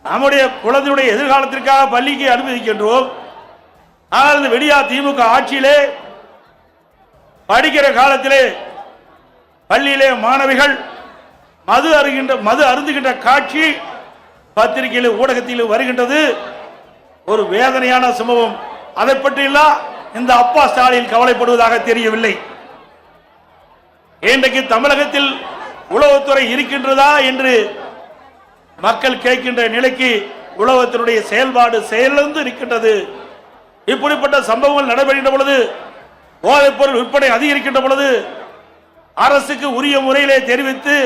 நம்முடைய குழந்தையுடைய எதிர்காலத்திற்காக பள்ளிக்கு அனுமதிக்கின்றோம். ஆனால் இந்த விடியா திமுக ஆட்சியிலே படிக்கிற காலத்திலே பள்ளியிலே மாணவிகள் மது அருந்துகின்ற காட்சி பத்திரிகையில் ஊடகத்தில் வருகின்றது. ஒரு வேதனையான சம்பவம். அதை பற்றியெல்லாம் இந்த அப்பா ஸ்டாலின் கவலைப்படுவதாக தெரியவில்லை. இன்றைக்கு தமிழகத்தில் உளவுத்துறை இருக்கின்றதா என்று மக்கள் கேட்கின்ற நிலைக்கு உளவுத்துறையுடைய செயல்பாடு செயலிழந்து இருக்கின்றது. இப்படிப்பட்ட சம்பவங்கள் நடைபெறுகின்ற பொழுது, போதைப் பொருள் விற்பனை அதிகரிக்கின்ற பொழுது அரசுக்கு உரிய முறையிலே தெரிவித்து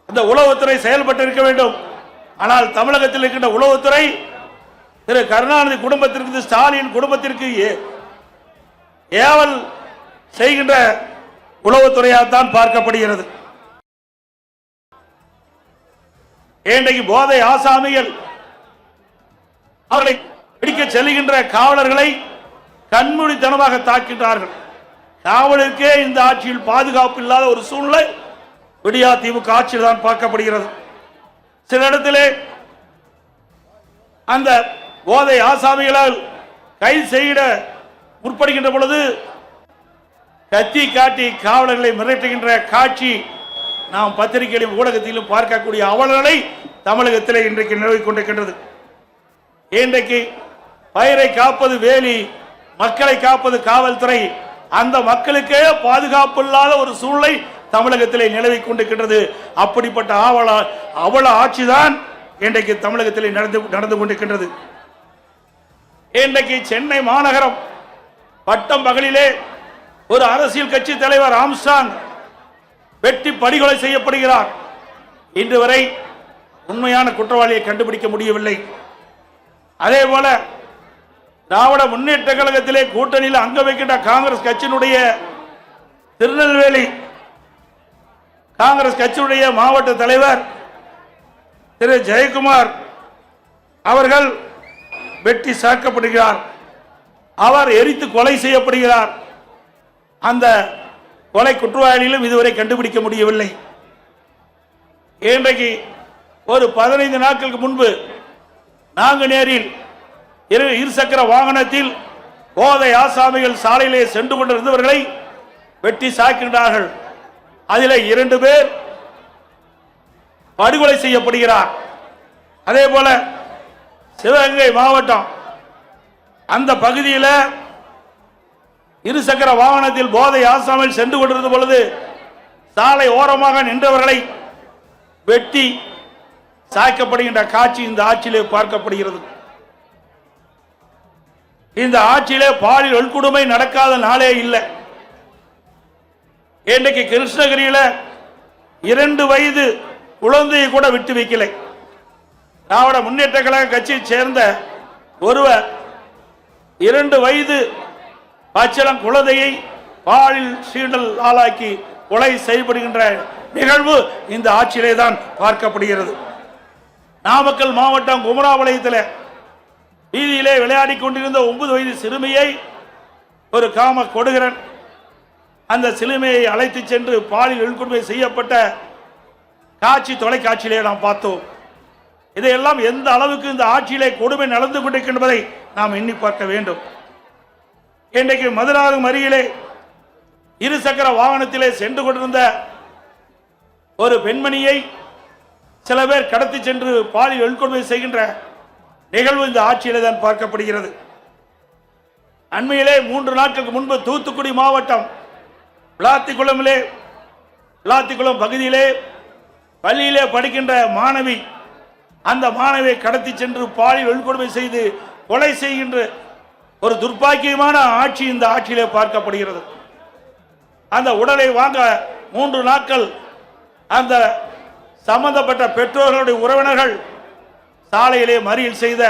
இந்த உளவுத்துறை செயல்பட்டு இருக்க வேண்டும். ஆனால் தமிழகத்தில் இருக்கின்ற உளவுத்துறை திரு கருணாநிதி குடும்பத்திற்கு, ஸ்டாலின் குடும்பத்திற்கு ஏவல் செய்கின்ற உளவுத்துறையாகத்தான் பார்க்கப்படுகிறது. இன்றைக்கு போதை ஆசாமிகள் அவர்களை பிடிக்க செல்கின்ற காவலர்களை கண்மூடித்தனமாக தாக்கின்றார்கள். காவலருக்கே இந்த ஆட்சியில் பாதுகாப்பு இல்லாத ஒரு சூழ்நிலை விடியா திமுக ஆட்சியில் தான் பார்க்கப்படுகிறது. சில இடத்திலே அந்த போதை ஆசாமிகளால் கைது செய்ய முற்படுகின்ற பொழுது கத்தி காட்டி காவலர்களை மிரட்டுகின்ற காட்சி நாம் பத்திரிகையிலும் ஊடகத்திலும் பார்க்கக்கூடிய அவலங்களை தமிழகத்தில் இன்றைக்கு நிலவிக் கொண்டிருக்கின்றது. இன்றைக்கு பயிரை காப்பது வேலி, மக்களை காப்பது காவல்துறை. அந்த மக்களுக்கே பாதுகாப்பு இல்லாத ஒரு சூழ்நிலை தமிழகத்திலே நிலவிக் கொண்டிருக்கின்றது. அப்படிப்பட்ட அவல ஆட்சிதான் இன்றைக்கு தமிழகத்திலே நடந்து கொண்டிருக்கின்றது. இன்றைக்கு சென்னை மாநகரம் பட்டம் பகலிலே ஒரு அரசியல் கட்சி தலைவர் ஆம்ஸ்ட்ராங் வெட்டி படுகொலை செய்யப்படுகிறார். இன்று வரை உண்மையான குற்றவாளியை கண்டுபிடிக்க முடியவில்லை. அதே போல திராவிட முன்னேற்ற கழகத்திலே கூட்டணியில் அங்க வைக்கின்ற காங்கிரஸ் கட்சியினுடைய திருநெல்வேலி காங்கிரஸ் கட்சியுடைய மாவட்ட தலைவர் திரு ஜெயக்குமார் அவர்கள் வெட்டி சாக்கப்படுகிறார். அவர் எரித்து கொலை செய்யப்படுகிறார். அந்த கொலை குற்றவாளிகளும் இதுவரை கண்டுபிடிக்க முடியவில்லை. இன்றைக்கு ஒரு 15 நாட்களுக்கு முன்பு நாங்குநேரில் இருசக்கர வாகனத்தில் போதை ஆசாமிகள் சாலையிலே சென்று கொண்டிருந்தவர்களை வெட்டி சாக்கின்றார்கள். அதில் 2 பேர் படுகொலை செய்யப்படுகிறார். அதே போல சிவகங்கை மாவட்டம் அந்த பகுதியில் இருசக்கர வாகனத்தில் போதை ஆசாமிகள் சென்று கொண்டிருந்த பொழுது சாலை ஓரமாக நின்றவர்களை வெட்டி சாய்க்கப்படுகின்ற காட்சி இந்த ஆட்சியிலே பார்க்கப்படுகிறது. இந்த ஆட்சியிலே பாலியல் வன்கொடுமை நடக்காத நாளே இல்லை. இன்றைக்கு கிருஷ்ணகிரியில 2 வயது குழந்தையை கூட விட்டு வைக்கலை. திராவிட முன்னேற்ற கழக கட்சியை சேர்ந்த ஒருவர் 2 வயது பச்சிளம் குழந்தையை பாலியல் சீண்டல் ஆளாக்கி கொலை செய்யப்படுகின்ற நிகழ்வு இந்த ஆட்சியிலே தான் பார்க்கப்படுகிறது. நாமக்கல் மாவட்டம் குமராபாளையத்தில் வீதியிலே விளையாடி கொண்டிருந்த 9 வயது சிறுமியை ஒரு காம கொடுகிறன் அந்த சிறுமியை அழைத்து சென்று பாலியல் வன்கொடுமை செய்யப்பட்ட காட்சி தொலைக்காட்சியிலே நாம் பார்த்தோம். இதையெல்லாம் எந்த அளவுக்கு இந்த ஆட்சியிலே கொடுமை நடந்து கொண்டிருக்கின்றதை நாம் எண்ணி பார்க்க வேண்டும். இன்றைக்கு மதுராந்தகம் அருகிலே இருசக்கர வாகனத்திலே சென்று கொண்டிருந்த ஒரு பெண்மணியை சில பேர் கடத்தி சென்று பாலியல் வன்கொடுமை செய்கின்ற நிகழ்வு இந்த ஆட்சியிலே தான் பார்க்கப்படுகிறது. அண்மையிலே 3 நாட்களுக்கு முன்பு தூத்துக்குடி மாவட்டம் விளாத்திக்குளம் பகுதியிலே பள்ளியிலே படிக்கின்ற மாணவி, அந்த மாணவியை கடத்தி சென்று பாலியல் வன்கொடுமை செய்து கொலை செய்கின்ற ஒரு துர்ப்பாக்கியமான ஆட்சி இந்த ஆட்சியிலே பார்க்கப்படுகிறது. அந்த உடலை வாங்க 3 நாட்கள் அந்த சம்பந்தப்பட்ட பெற்றோர்களுடைய உறவினர்கள் சாலையிலே மறியல் செய்த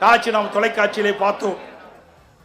காட்சி நாம் தொலைக்காட்சியிலே பார்த்தோம்.